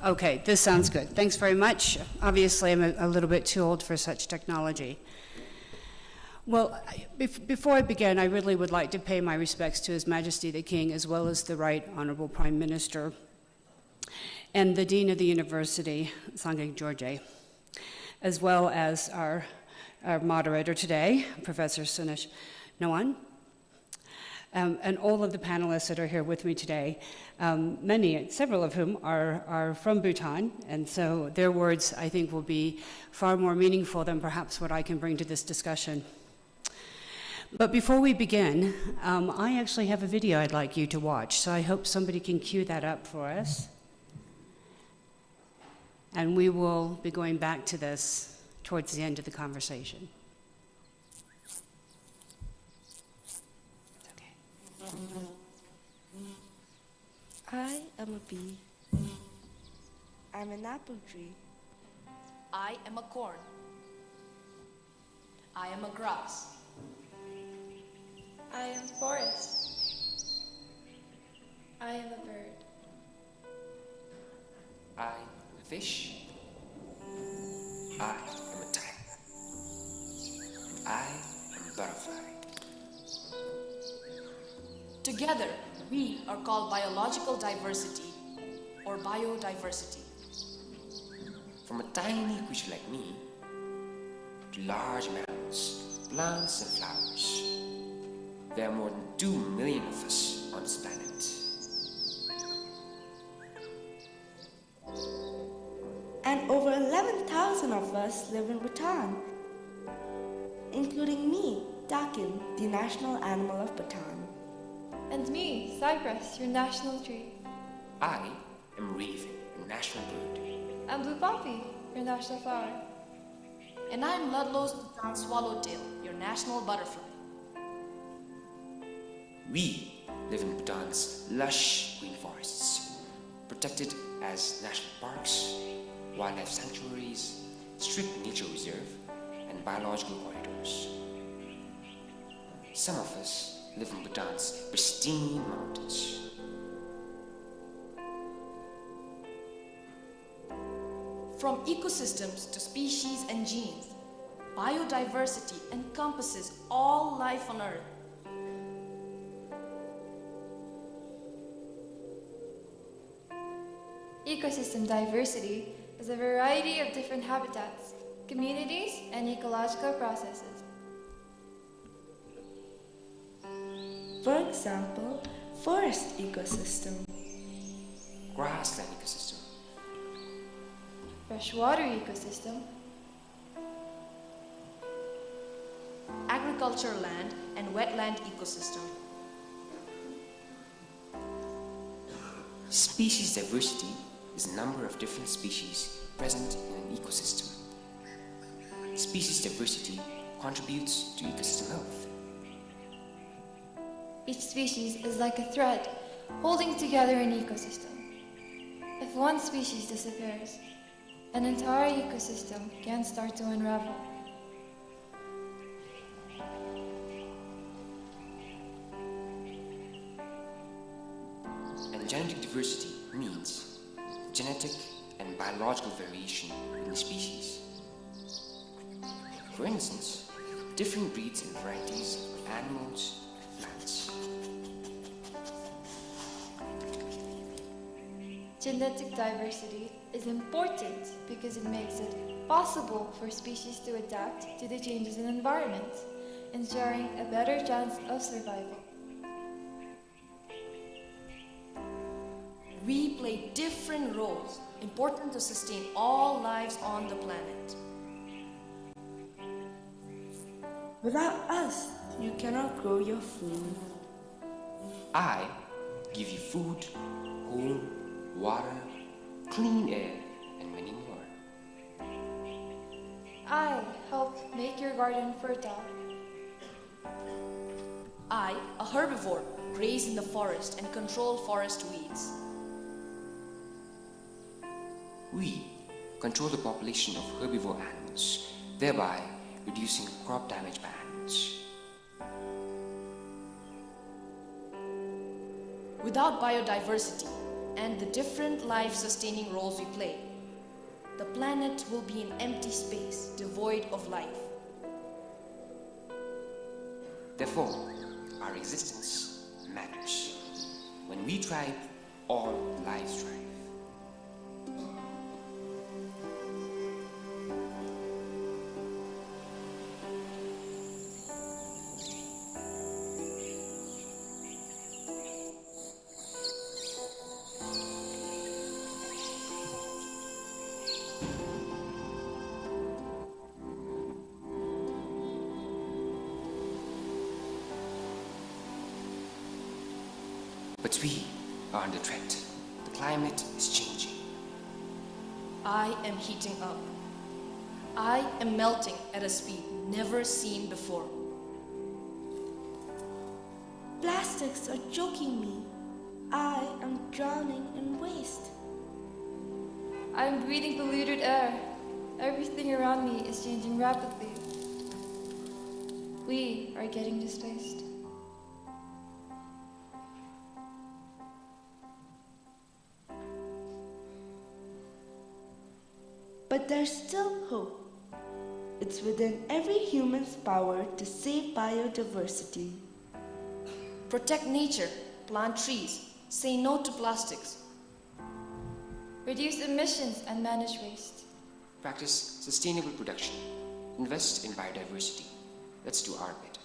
Okay, this sounds good. Thanks very much. Obviously, I'm a little bit too old for such technology. Well, before I begin, I really would like to pay my respects to His Majesty the King, as well as the Right Honorable Prime Minister, and the Dean of the University, Sangye George, as well as our moderator today, Professor Sunesh Nawan, and all of the panelists that are here with me today, several of whom are from Bhutan, and so their words, I think, will be far more meaningful than perhaps what I can bring to this discussion. But before we begin, I actually have a video I'd like you to watch, so I hope somebody can cue that up for us. And we will be going back to this towards the end of the conversation. I am a bee. I'm an apple tree. I am a corn. I am a grass. I am forest. I am a bird. I am a fish. I am a tiger. I am a butterfly. Together, we are called biological diversity or biodiversity. From a tiny creature like me to large mammals, plants and flowers, there are more than 2 million of us on this planet. And over 11,000 of us live in Bhutan, including me, Dakin, the national animal of Bhutan. And me, Cypress, your national tree. I am Raven, your national bird. I'm Blue Poppy, your national flower. And I'm Ludlow's Bhutan swallowtail, your national butterfly. We live in Bhutan's lush green forests, protected as national parks, wildlife sanctuaries, strict nature reserve, and biological corridors. Some of us live in Bhutan's pristine mountains. From ecosystems to species and genes, biodiversity encompasses all life on Earth. Ecosystem diversity is a variety of different habitats, communities, and ecological processes. For example, forest ecosystem, Grassland ecosystem, Freshwater ecosystem, agriculture land and wetland ecosystem. Species diversity is a number of different species present in an ecosystem. Species diversity contributes to ecosystem health. Each species is like a thread holding together an ecosystem. If one species disappears, an entire ecosystem can start to unravel. And genetic diversity means genetic and biological variation in the species. For instance, different breeds and varieties of animals and plants. Genetic diversity is important because it makes it possible for species to adapt to the changes in environment, ensuring a better chance of survival. We play different roles important to sustain all lives on the planet. Without us, you cannot grow your food. I give you food, home, water, clean air, and many more. I help make your garden fertile. I, a herbivore, graze in the forest and control forest weeds. We control the population of herbivore animals, thereby reducing crop damage by animals. Without biodiversity, and the different life-sustaining roles we play, the planet will be an empty space devoid of life. Therefore, our existence matters. When we thrive, all lives thrive. But we are under threat. The climate is changing. I am heating up. I am melting at a speed never seen before. Plastics are choking me. I am drowning in waste. I'm breathing polluted air. Everything around me is changing rapidly. We are getting displaced. But there's still hope. It's within every human's power to save biodiversity. Protect nature, plant trees, say no to plastics. Reduce emissions and manage waste. Practice sustainable production. Invest in biodiversity. Let's do our bit.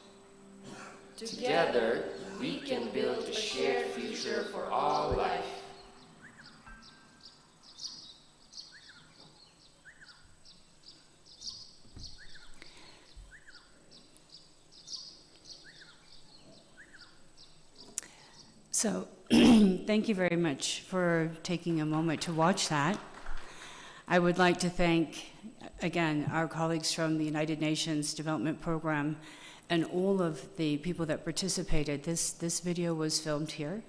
Together, we can build a shared future for all life. So, thank you very much for taking a moment to watch that. I would like to thank, again, our colleagues from the United Nations Development Program and all of the people that participated. This video was filmed here,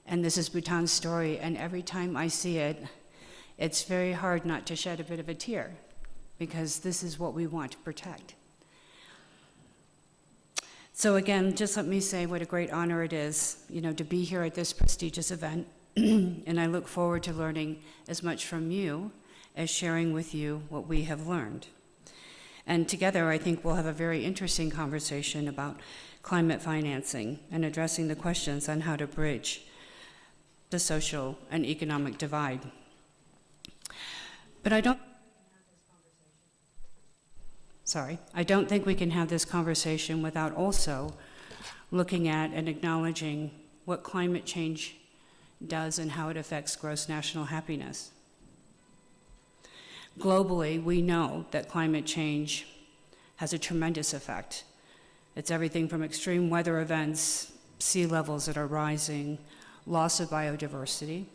and this is Bhutan's story, and every time I see it, it's very hard not to shed a bit of a tear, because this is what we want to protect. So again, just let me say what a great honor it is, to be here at this prestigious event. And I look forward to learning as much from you as sharing with you what we have learned. And together, I think we'll have a very interesting conversation about climate financing and addressing the questions on how to bridge the social and economic divide. But I don't think we can have this conversation without also looking at and acknowledging what climate change does and how it affects gross national happiness. Globally, we know that climate change has a tremendous effect. It's everything from extreme weather events, sea levels that are rising, loss of biodiversity,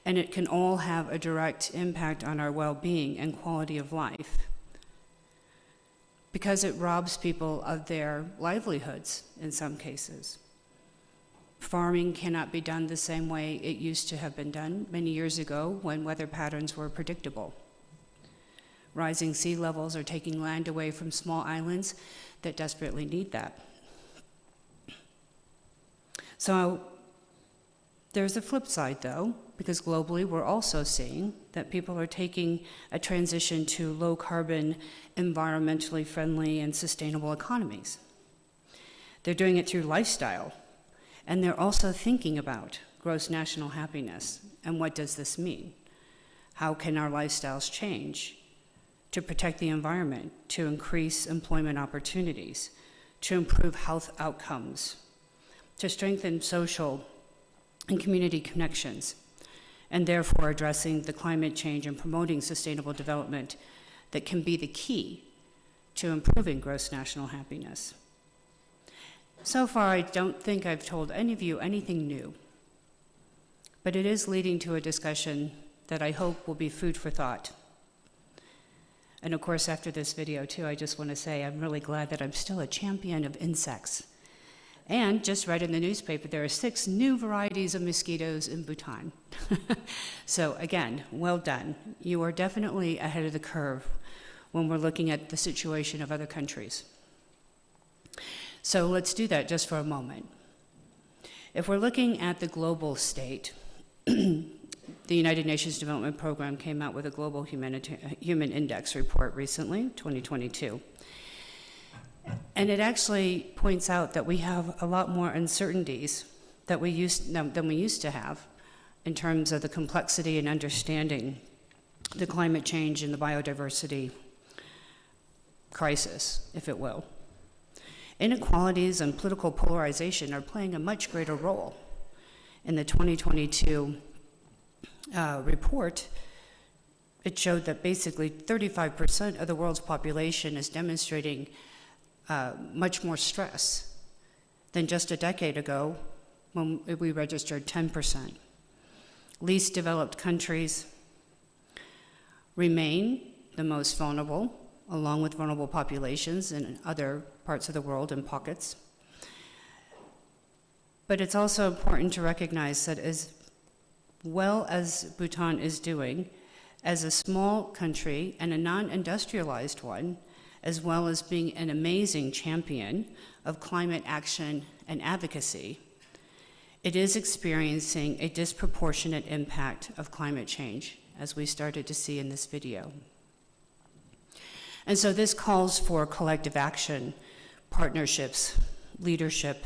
and it can all have a direct impact on our well-being and quality of life, because it robs people of their livelihoods in some cases. Farming cannot be done the same way it used to have been done many years ago when weather patterns were predictable. Rising sea levels are taking land away from small islands that desperately need that. So there's a flip side, though, because globally we're also seeing that people are taking a transition to low-carbon, environmentally friendly, and sustainable economies. They're doing it through lifestyle, and they're also thinking about gross national happiness, and what does this mean? How can our lifestyles change to protect the environment, to increase employment opportunities, to improve health outcomes, to strengthen social and community connections, and therefore addressing the climate change and promoting sustainable development that can be the key to improving gross national happiness. So far, I don't think I've told any of you anything new, but it is leading to a discussion that I hope will be food for thought. And of course, after this video too, I just want to say I'm really glad that I'm still a champion of insects. And just read in the newspaper, there are 6 new varieties of mosquitoes in Bhutan. So again, well done. You are definitely ahead of the curve when we're looking at the situation of other countries. So let's do that just for a moment. If we're looking at the global state, the United Nations Development Program came out with a Global Human Index report recently, 2022. And it actually points out that we have a lot more uncertainties than we used to have in terms of the complexity and understanding the climate change and the biodiversity crisis, if it will. Inequalities and political polarization are playing a much greater role. In the 2022 report, it showed that basically 35% of the world's population is demonstrating much more stress than just a decade ago when we registered 10%. Least developed countries remain the most vulnerable, along with vulnerable populations in other parts of the world and pockets. But it's also important to recognize that as well as Bhutan is doing, as a small country and a non-industrialized one, as well as being an amazing champion of climate action and advocacy, it is experiencing a disproportionate impact of climate change, as we started to see in this video. And so this calls for collective action, partnerships, leadership,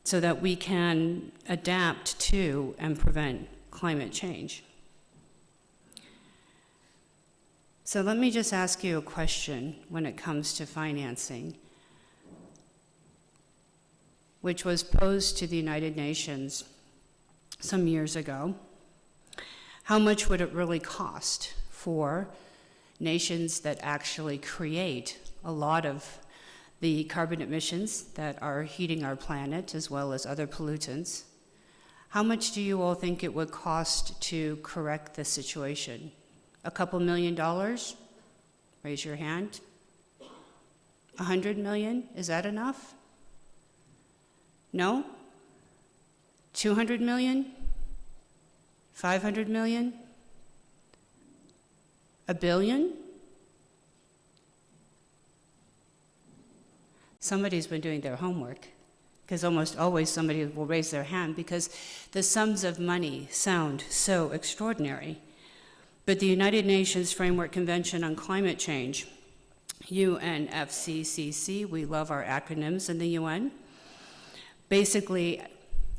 so that we can adapt to and prevent climate change. So let me just ask you a question when it comes to financing, which was posed to the United Nations some years ago. How much would it really cost for nations that actually create a lot of the carbon emissions that are heating our planet, as well as other pollutants? How much do you all think it would cost to correct the situation? A couple $1 million? Raise your hand. 100 million? Is that enough? No? 200 million? 500 million? $1 billion? Somebody's been doing their homework, because almost always somebody will raise their hand because the sums of money sound so extraordinary. But the United Nations Framework Convention on Climate Change, UNFCCC, we love our acronyms in the UN, basically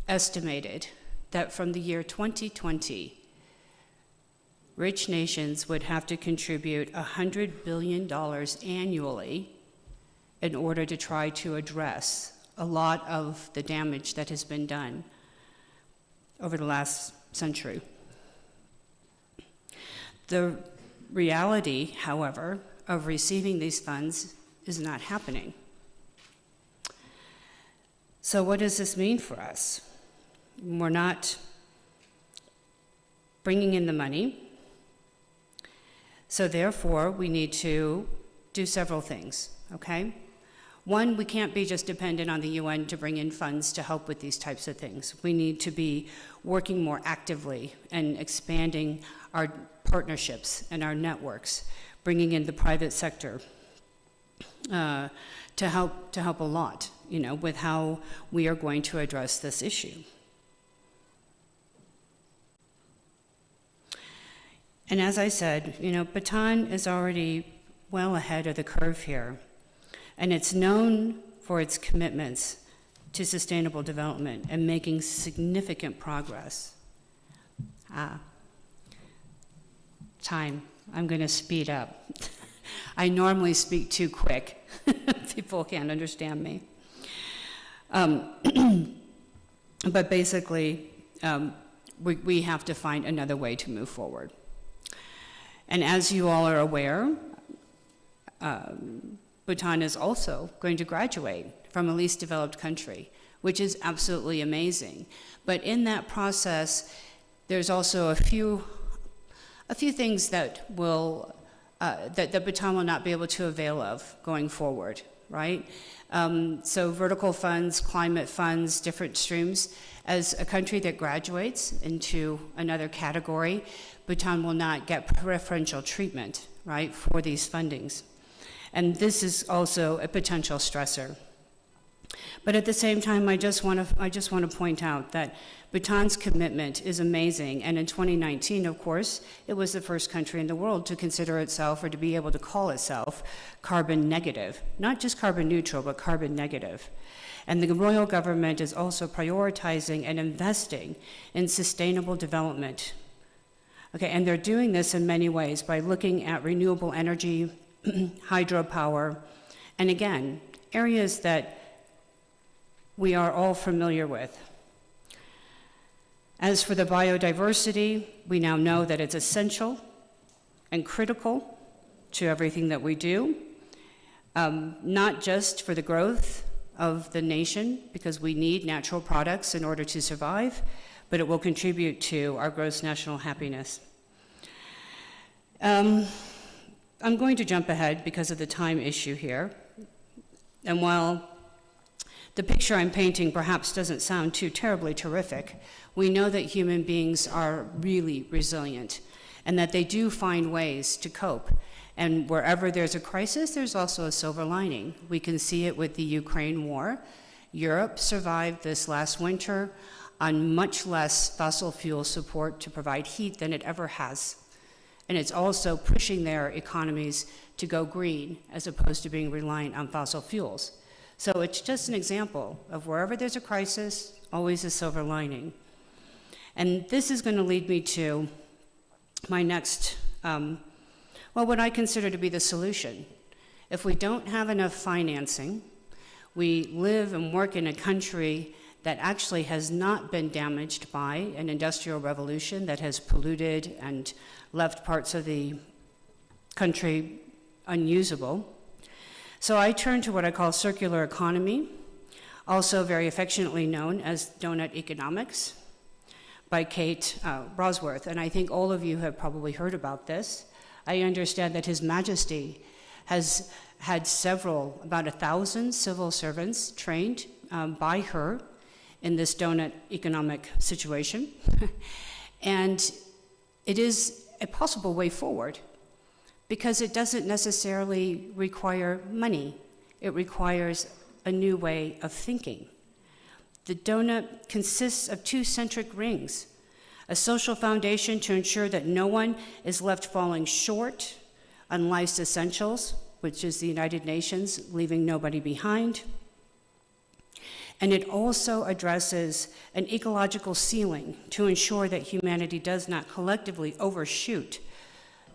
estimated that from the year 2020, rich nations would have to contribute $100 billion annually in order to try to address a lot of the damage that has been done over the last century. The reality, however, of receiving these funds is not happening. So what does this mean for us? We're not bringing in the money, so therefore we need to do several things, okay? One, we can't be just dependent on the UN to bring in funds to help with these types of things. We need to be working more actively and expanding our partnerships and our networks, bringing in the private sector to help a lot, with how we are going to address this issue. And as I said, Bhutan is already well ahead of the curve here, and it's known for its commitments to sustainable development and making significant progress. Time. I'm going to speed up. I normally speak too quick. People can't understand me. But basically, we have to find another way to move forward. And as you all are aware, Bhutan is also going to graduate from a least developed country, which is absolutely amazing. But in that process, there's also a few things that will that Bhutan will not be able to avail of going forward, right? So vertical funds, climate funds, different streams. As a country that graduates into another category, Bhutan will not get preferential treatment, right, for these fundings. And this is also a potential stressor. But at the same time, I just want to point out that Bhutan's commitment is amazing, and in 2019, of course, it was the first country in the world to consider itself, or to be able to call itself, carbon negative. Not just carbon neutral, but carbon negative. And the royal government is also prioritizing and investing in sustainable development. Okay, and they're doing this in many ways by looking at renewable energy, hydropower, and again, areas that we are all familiar with. As for the biodiversity, we now know that it's essential and critical to everything that we do, not just for the growth of the nation, because we need natural products in order to survive, but it will contribute to our gross national happiness. I'm going to jump ahead because of the time issue here. And while the picture I'm painting perhaps doesn't sound too terribly terrific, we know that human beings are really resilient and that they do find ways to cope. And wherever there's a crisis, there's also a silver lining. We can see it with the Ukraine war. Europe survived this last winter on much less fossil fuel support to provide heat than it ever has. And it's also pushing their economies to go green as opposed to being reliant on fossil fuels. So it's just an example of wherever there's a crisis, always a silver lining. And this is going to lead me to my next, what I consider to be the solution. If we don't have enough financing, we live and work in a country that actually has not been damaged by an industrial revolution that has polluted and left parts of the country unusable. So I turn to what I call circular economy, also very affectionately known as donut economics, by Kate Bosworth. And I think all of you have probably heard about this. I understand that His Majesty has had about 1,000 civil servants trained by her in this donut economic situation. And it is a possible way forward because it doesn't necessarily require money. It requires a new way of thinking. The donut consists of 2 centric rings, a social foundation to ensure that no one is left falling short on life's essentials, which is the United Nations, leaving nobody behind. And it also addresses an ecological ceiling to ensure that humanity does not collectively overshoot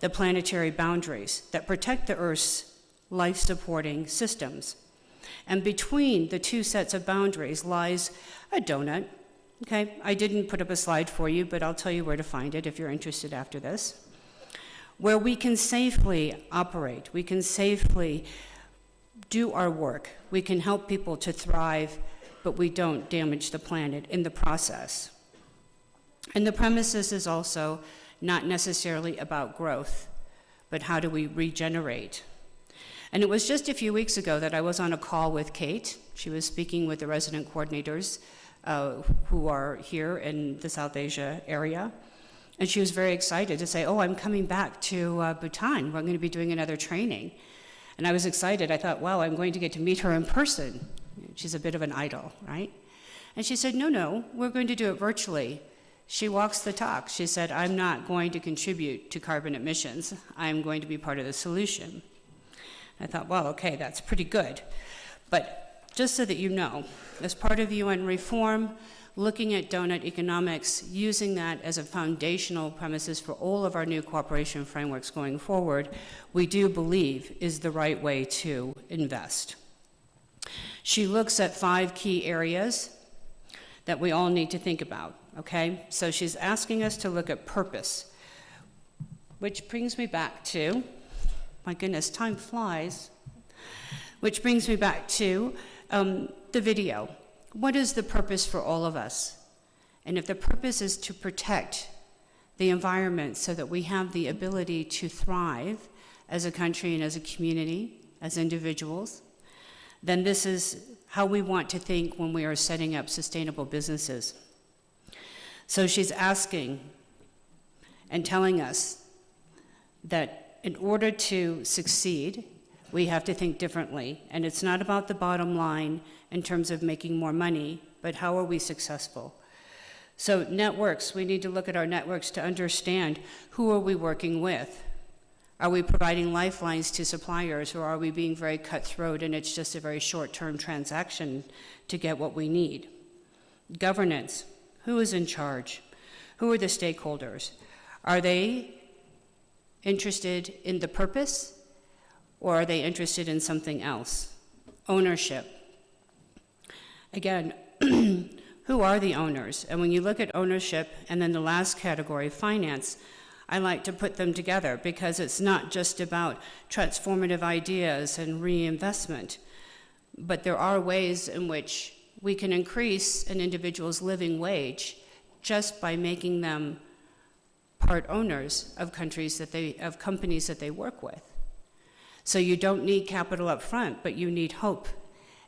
the planetary boundaries that protect the Earth's life-supporting systems. And between the 2 sets of boundaries lies a donut. Okay, I didn't put up a slide for you, but I'll tell you where to find it if you're interested after this, where we can safely operate, we can safely do our work, we can help people to thrive, but we don't damage the planet in the process. And the premises is also not necessarily about growth, but how do we regenerate? And it was just a few weeks ago that I was on a call with Kate. She was speaking with the resident coordinators who are here in the South Asia area. And she was very excited to say, I'm coming back to Bhutan. We're going to be doing another training. And I was excited. I thought, wow, I'm going to get to meet her in person. She's a bit of an idol, right? And she said, no, we're going to do it virtually. She walks the talk. She said, I'm not going to contribute to carbon emissions. I'm going to be part of the solution. I thought, well, okay, that's pretty good. But just so that you know, as part of UN reform, looking at donut economics, using that as a foundational premises for all of our new cooperation frameworks going forward, we do believe is the right way to invest. She looks at 5 key areas that we all need to think about, okay? So she's asking us to look at purpose, which brings me back to, my goodness, time flies, which brings me back to the video. What is the purpose for all of us? And if the purpose is to protect the environment so that we have the ability to thrive as a country and as a community, as individuals, then this is how we want to think when we are setting up sustainable businesses. So she's asking and telling us that in order to succeed, we have to think differently. And it's not about the bottom line in terms of making more money, but how are we successful? So networks, we need to look at our networks to understand who are we working with. Are we providing lifelines to suppliers, or are we being very cutthroat and it's just a very short-term transaction to get what we need? Governance, who is in charge? Who are the stakeholders? Are they interested in the purpose, or are they interested in something else? Ownership. Again, who are the owners? And when you look at ownership, and then the last category, finance, I like to put them together because it's not just about transformative ideas and reinvestment, but there are ways in which we can increase an individual's living wage just by making them part owners of companies that they work with. So you don't need capital up front, but you need hope,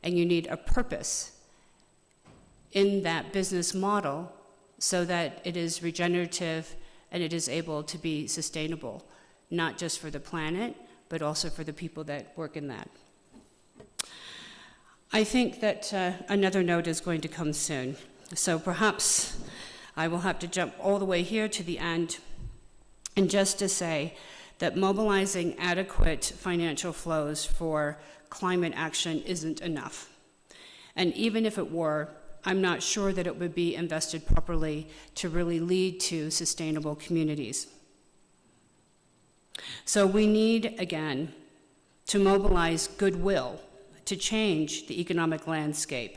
and you need a purpose in that business model so that it is regenerative and it is able to be sustainable, not just for the planet, but also for the people that work in that. I think that another note is going to come soon. So perhaps I will have to jump all the way here to the end, and just to say that mobilizing adequate financial flows for climate action isn't enough. And even if it were, I'm not sure that it would be invested properly to really lead to sustainable communities. So we need, again, to mobilize goodwill to change the economic landscape,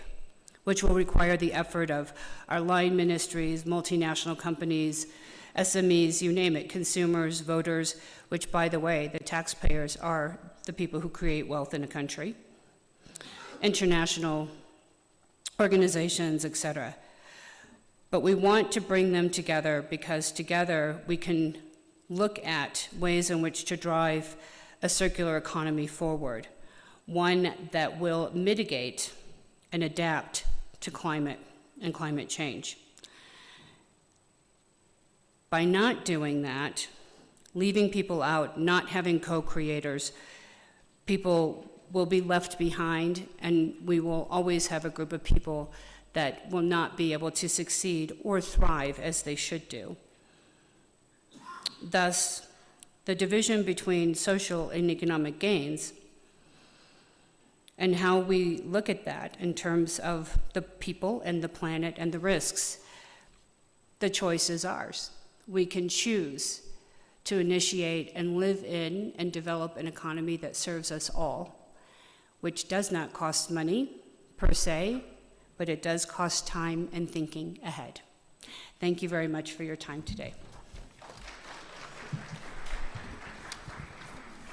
which will require the effort of our line ministries, multinational companies, SMEs, you name it, consumers, voters, which, by the way, the taxpayers are the people who create wealth in a country, international organizations, etc. But we want to bring them together because together we can look at ways in which to drive a circular economy forward, one that will mitigate and adapt to climate and climate change. By not doing that, leaving people out, not having co-creators, people will be left behind, and we will always have a group of people that will not be able to succeed or thrive as they should do. Thus, the division between social and economic gains and how we look at that in terms of the people and the planet and the risks, the choice is ours. We can choose to initiate and live in and develop an economy that serves us all, which does not cost money per se, but it does cost time and thinking ahead. Thank you very much for your time today.